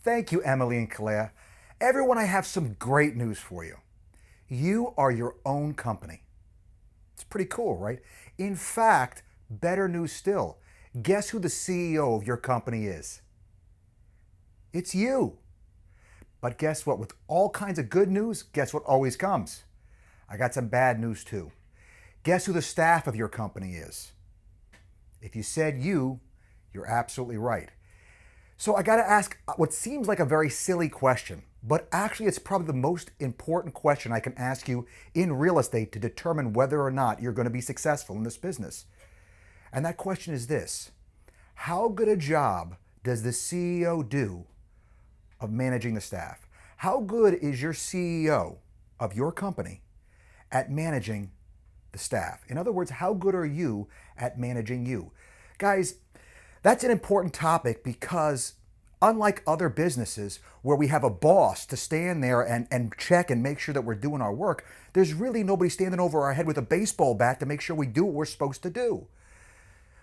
Thank you, Emily and Kalea. Everyone, I have some great news for you. You are your own company. It's pretty cool, right? In fact, better news still. Guess who the CEO of your company is? It's you. But guess what? With all kinds of good news, guess what always comes? I got some bad news too. Guess who the staff of your company is? If you said you, you're absolutely right. So I got to ask what seems like a very silly question, but actually it's probably the most important question I can ask you in real estate to determine whether or not you're going to be successful in this business. And that question is this: how good a job does the CEO do of managing the staff? How good is your CEO of your company at managing the staff? In other words, how good are you at managing you? Guys, that's an important topic because unlike other businesses where we have a boss to stand there and check and make sure that we're doing our work, there's really nobody standing over our head with a baseball bat to make sure we do what we're supposed to do.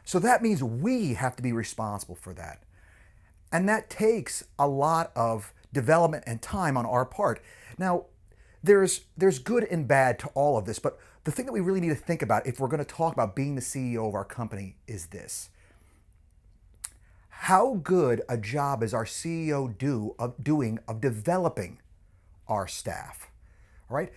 So that means we have to be responsible for that. And that takes a lot of development and time on our part. Now, there's good and bad to all of this, but the thing that we really need to think about if we're going to talk about being the CEO of our company is this: how good a job is our CEO doing of developing our staff? All right?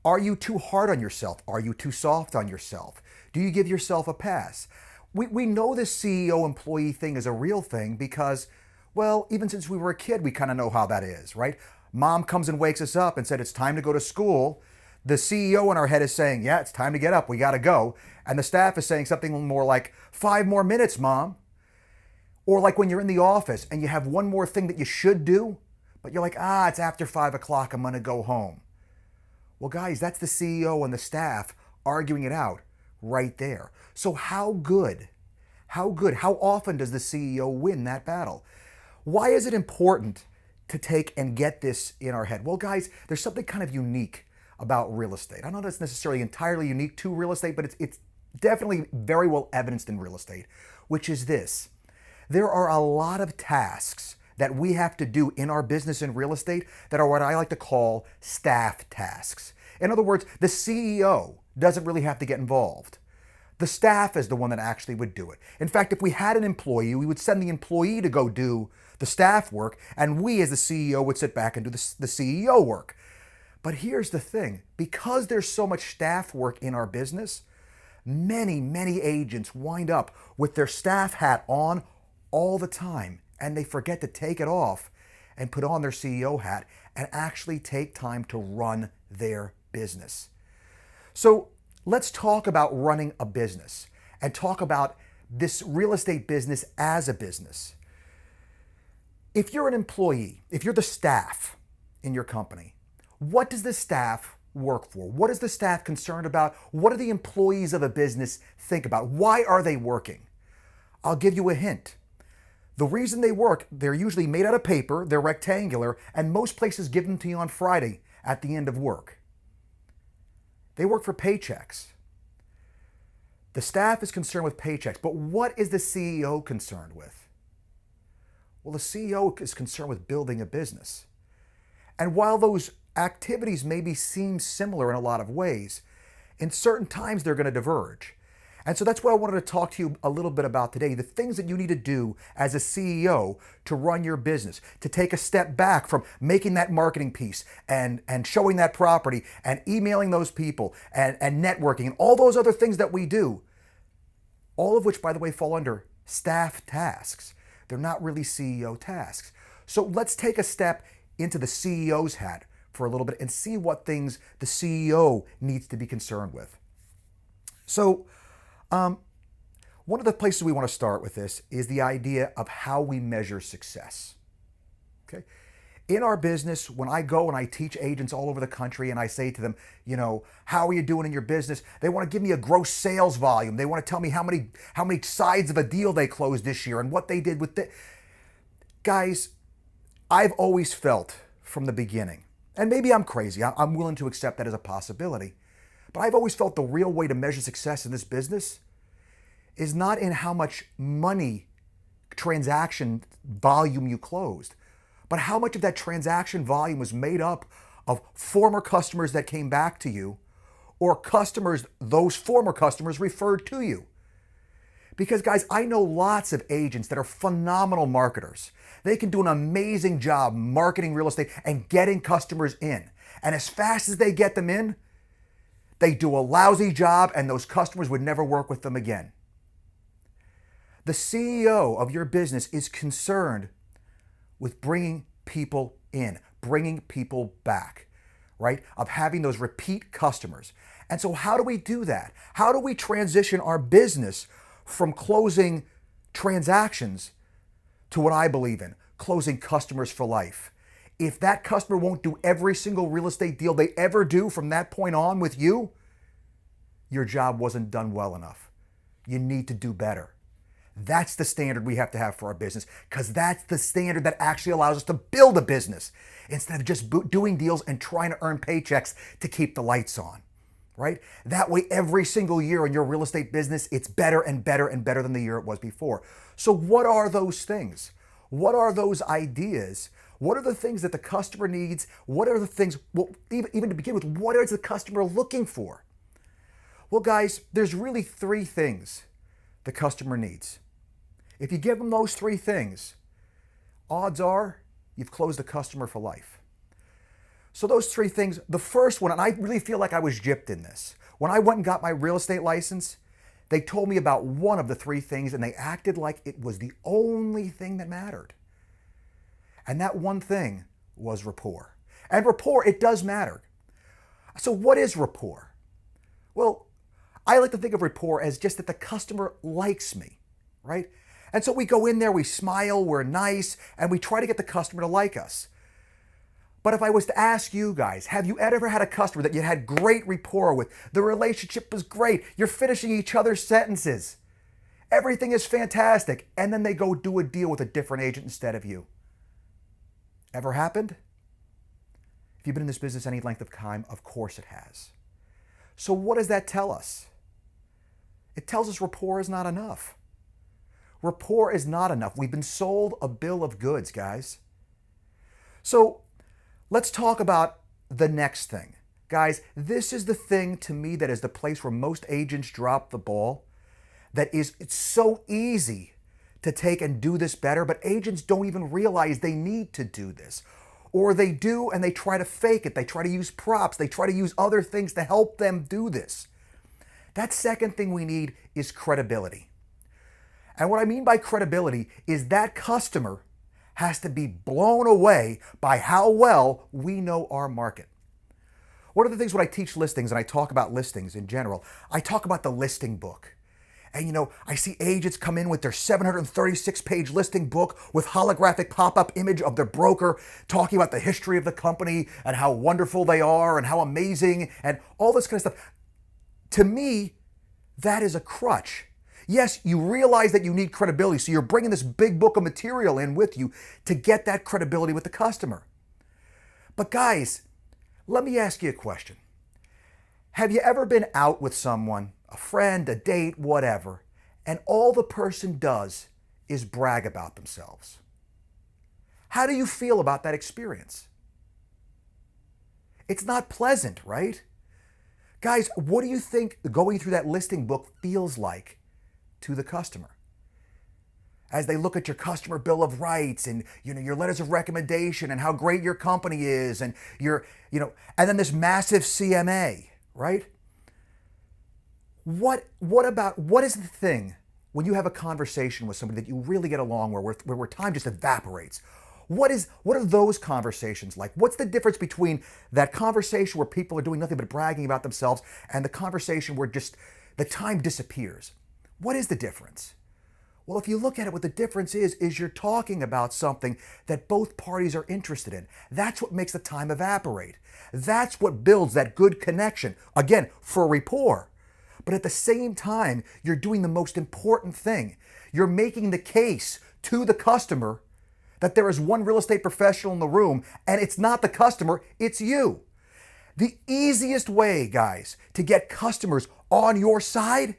Are you too hard on yourself? Are you too soft on yourself? Do you give yourself a pass? We know this CEO employee thing is a real thing because, well, even since we were a kid, we kind of know how that is, right? Mom comes and wakes us up and said, it's time to go to school. The CEO in our head is saying, yeah, it's time to get up. We got to go. And the staff is saying something more like, 5 more minutes, Mom. Or like when you're in the office and you have one more thing that you should do, but you're like, it's after 5 o'clock, I'm going to go home. Well, guys, that's the CEO and the staff arguing it out right there. So how often does the CEO win that battle? Why is it important to take and get this in our head? Well, guys, there's something kind of unique about real estate. I don't know that's necessarily entirely unique to real estate, but it's definitely very well evidenced in real estate, which is this: there are a lot of tasks that we have to do in our business in real estate that are what I like to call staff tasks. In other words, the CEO doesn't really have to get involved. The staff is the one that actually would do it. In fact, if we had an employee, we would send the employee to go do the staff work, and we as the CEO would sit back and do the CEO work. But here's the thing: because there's so much staff work in our business, many agents wind up with their staff hat on all the time, and they forget to take it off and put on their CEO hat and actually take time to run their business. So let's talk about running a business and talk about this real estate business as a business. If you're an employee, if you're the staff in your company, what does the staff work for? What is the staff concerned about? What do the employees of a business think about? Why are they working? I'll give you a hint. The reason they work, they're usually made out of paper, they're rectangular, and most places give them to you on Friday at the end of work. They work for paychecks. The staff is concerned with paychecks, but what is the CEO concerned with? Well, the CEO is concerned with building a business. And while those activities maybe seem similar in a lot of ways, in certain times they're going to diverge. And so that's what I wanted to talk to you a little bit about today, the things that you need to do as a CEO to run your business, to take a step back from making that marketing piece and showing that property and emailing those people and networking and all those other things that we do, all of which, by the way, fall under staff tasks. They're not really CEO tasks. So let's take a step into the CEO's hat for a little bit and see what things the CEO needs to be concerned with. So, one of the places we want to start with this is the idea of how we measure success. Okay? In our business, when I go and I teach agents all over the country and I say to them, how are you doing in your business? They want to give me a gross sales volume. They want to tell me how many sides of a deal they closed this year and what they did with it. Guys, I've always felt from the beginning, and maybe I'm crazy, I'm willing to accept that as a possibility, but I've always felt the real way to measure success in this business is not in how much money transaction volume you closed, but but how much of that transaction volume was made up of former customers that came back to you or customers those former customers referred to you? Because guys, I know lots of agents that are phenomenal marketers. They can do an amazing job marketing real estate and getting customers in. And as fast as they get them in, they do a lousy job and those customers would never work with them again. The CEO of your business is concerned with bringing people in, bringing people back, right? Of having those repeat customers. And so how do we do that? How do we transition our business from closing transactions to what I believe in, closing customers for life? If that customer won't do every single real estate deal they ever do from that point on with you, your job wasn't done well enough. You need to do better. That's the standard we have to have for our business, because that's the standard that actually allows us to build a business instead of just doing deals and trying to earn paychecks to keep the lights on, right? That way, every single year in your real estate business, it's better and better and better than the year it was before. So what are those things? What are those ideas? What are the things that the customer needs? What are the things, well, even to begin with, what is the customer looking for? Well, guys, there's really three things the customer needs. If you give them those three things, odds are you've closed the customer for life. So those three things, the first one, and I really feel like I was gypped in this. When I went and got my real estate license, they told me about one of the three things and they acted like it was the only thing that mattered. And that one thing was rapport. And rapport, it does matter. So what is rapport? Well, I like to think of rapport as just that the customer likes me, right? And so we go in there, we smile, we're nice, and we try to get the customer to like us. But if I was to ask you guys, have you ever had a customer that you had great rapport with? The relationship was great. You're finishing each other's sentences. Everything is fantastic. And then they go do a deal with a different agent instead of you. Ever happened? If you've been in this business any length of time, of course it has. So what does that tell us? It tells us rapport is not enough. Rapport is not enough. We've been sold a bill of goods, guys. So let's talk about the next thing. Guys, this is the thing to me that is the place where most agents drop the ball. It's so easy to take and do this better, but agents don't even realize they need to do this. Or they do and they try to fake it. They try to use props. They try to use other things to help them do this. That second thing we need is credibility. And what I mean by credibility is that customer has to be blown away by how well we know our market. One of the things when I teach listings and I talk about listings in general, I talk about the listing book. And I see agents come in with their 736-page listing book with holographic pop-up image of their broker talking about the history of the company and how wonderful they are and how amazing and all this kind of stuff. To me, that is a crutch. Yes, you realize that you need credibility, so you're bringing this big book of material in with you to get that credibility with the customer. But guys, let me ask you a question. Have you ever been out with someone, a friend, a date, whatever, and all the person does is brag about themselves? How do you feel about that experience? It's not pleasant, right? Guys, what do you think going through that listing book feels like to the customer? As they look at your customer bill of rights and your letters of recommendation and how great your company is and and then this massive CMA, right? What is the thing when you have a conversation with somebody that you really get along where time just evaporates? What are those conversations like? What's the difference between that conversation where people are doing nothing but bragging about themselves and the conversation where just the time disappears? What is the difference? Well, if you look at it, what the difference is you're talking about something that both parties are interested in. That's what makes the time evaporate. That's what builds that good connection. Again, for rapport. But at the same time, you're doing the most important thing. You're making the case to the customer that there is one real estate professional in the room, and it's not the customer, it's you. The easiest way, guys, to get customers on your side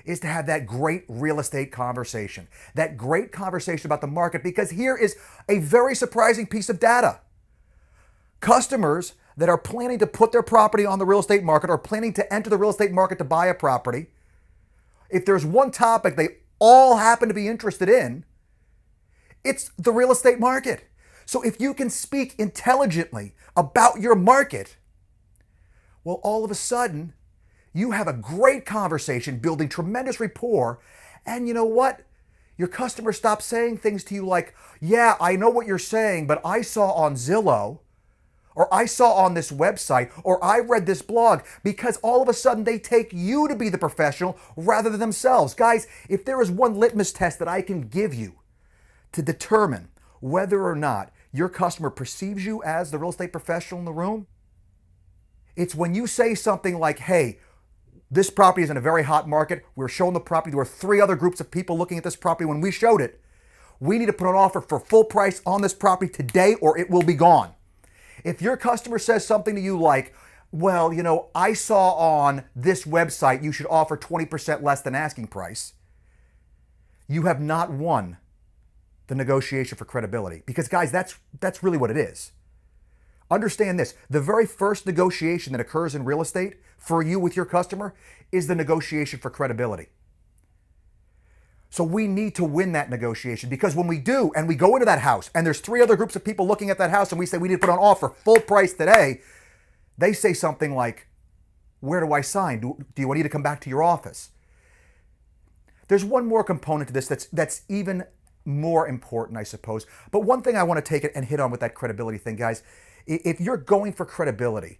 is to have that great real estate conversation, that great conversation about the market, because here is a very surprising piece of data. Customers that are planning to put their property on the real estate market or planning to enter the real estate market to buy a property, if there's one topic they all happen to be interested in, it's the real estate market. So if you can speak intelligently about your market, well, all of a sudden, you have a great conversation, building tremendous rapport, and you know what? Your customer stops saying things to you like, yeah, I know what you're saying, but I saw on Zillow, or I saw on this website, or I read this blog, because all of a sudden they take you to be the professional rather than themselves. Guys, if there is one litmus test that I can give you to determine whether or not your customer perceives you as the real estate professional in the room, it's when you say something like, hey, this property is in a very hot market. We're showing the property. There were 3 other groups of people looking at this property when we showed it. We need to put an offer for full price on this property today or it will be gone. If your customer says something to you like, well, you know, I saw on this website you should offer 20% less than asking price, you have not won the negotiation for credibility. Because guys, that's really what it is. Understand this, the very first negotiation that occurs in real estate for you with your customer is the negotiation for credibility. So we need to win that negotiation, because when we do and we go into that house and there's 3 other groups of people looking at that house and we say we need to put on offer full price today, they say something like, where do I sign? Do you need to come back to your office? There's one more component to this that's even more important, I suppose. But one thing I want to take it and hit on with that credibility thing, guys, if you're going for credibility,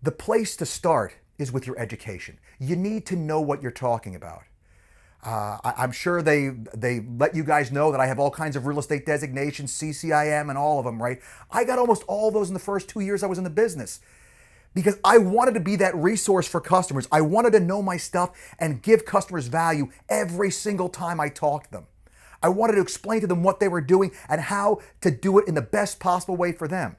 the place to start is with your education. You need to know what you're talking about. I'm sure they let you guys know that I have all kinds of real estate designations, CCIM and all of them, right? I got almost all of those in the first 2 years I was in the business because I wanted to be that resource for customers. I wanted to know my stuff and give customers value every single time I talked to them. I wanted to explain to them what they were doing and how to do it in the best possible way for them.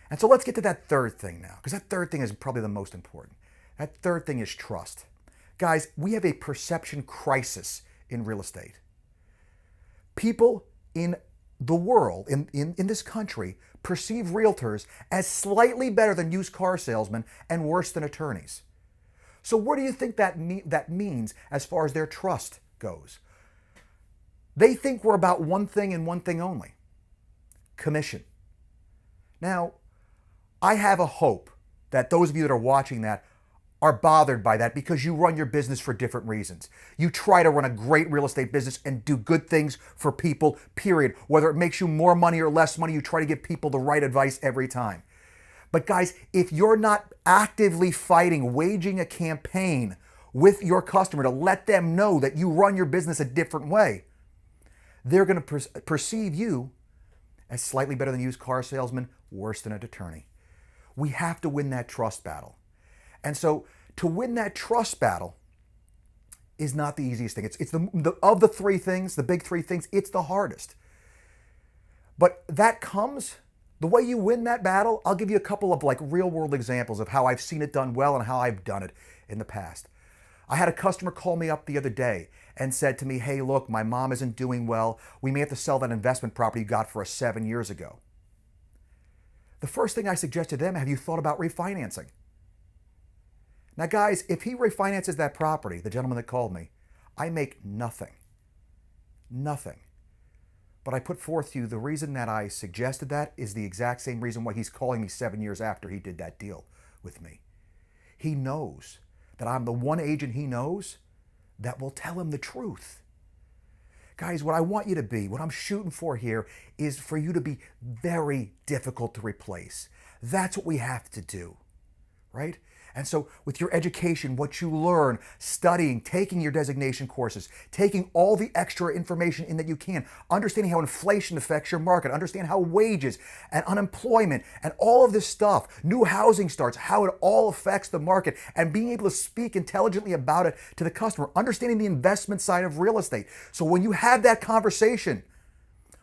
And so let's get to that third thing now, because that third thing is probably the most important. That third thing is trust. Guys, we have a perception crisis in real estate. People in the world, in this country, perceive realtors as slightly better than used car salesmen and worse than attorneys. So what do you think that means as far as their trust goes? They think we're about one thing and one thing only: commission. Now, I have a hope that those of you that are watching that are bothered by that, because you run your business for different reasons. You try to run a great real estate business and do good things for people, period. Whether it makes you more money or less money, you try to give people the right advice every time. But guys, if you're not actively fighting, waging a campaign with your customer to let them know that you run your business a different way, they're going to perceive you as slightly better than used car salesman, worse than an attorney. We have to win that trust battle. And so to win that trust battle is not the easiest thing. It's of the 3 things, the big 3 things, it's the hardest. But that comes, the way you win that battle, I'll give you a couple of like real world examples of how I've seen it done well and how I've done it in the past. I had a customer call me up the other day and said to me, hey, look, my mom isn't doing well. We may have to sell that investment property you got for us 7 years ago. The first thing I suggested to them, have you thought about refinancing? Now, guys, if he refinances that property, the gentleman that called me, I make nothing. Nothing. But I put forth to you the reason that I suggested that is the exact same reason why he's calling me 7 years after he did that deal with me. He knows that I'm the one agent he knows that will tell him the truth. Guys, what I want you to be, what I'm shooting for here is for you to be very difficult to replace. That's what we have to do, right? And so with your education, what you learn, studying, taking your designation courses, taking all the extra information in that you can, understanding how inflation affects your market, understand how wages and unemployment and all of this stuff, new housing starts, how it all affects the market, and being able to speak intelligently about it to the customer, understanding the investment side of real estate. So when you have that conversation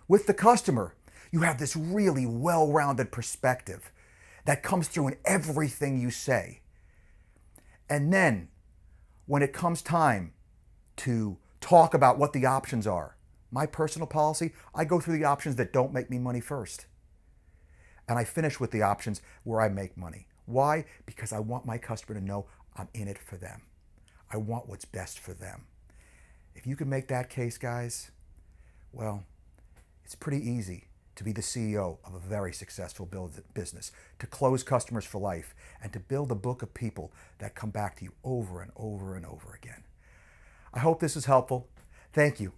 with the customer, you have this really well-rounded perspective that comes through in everything you say. And then, when it comes time to talk about what the options are, my personal policy, I go through the options that don't make me money first. And I finish with the options where I make money. Why? Because I want my customer to know I'm in it for them. I want what's best for them. If you can make that case, guys, well, it's pretty easy to be the CEO of a very successful business, to close customers for life, and to build a book of people that come back to you over and over and over again. I hope this is helpful. Thank you.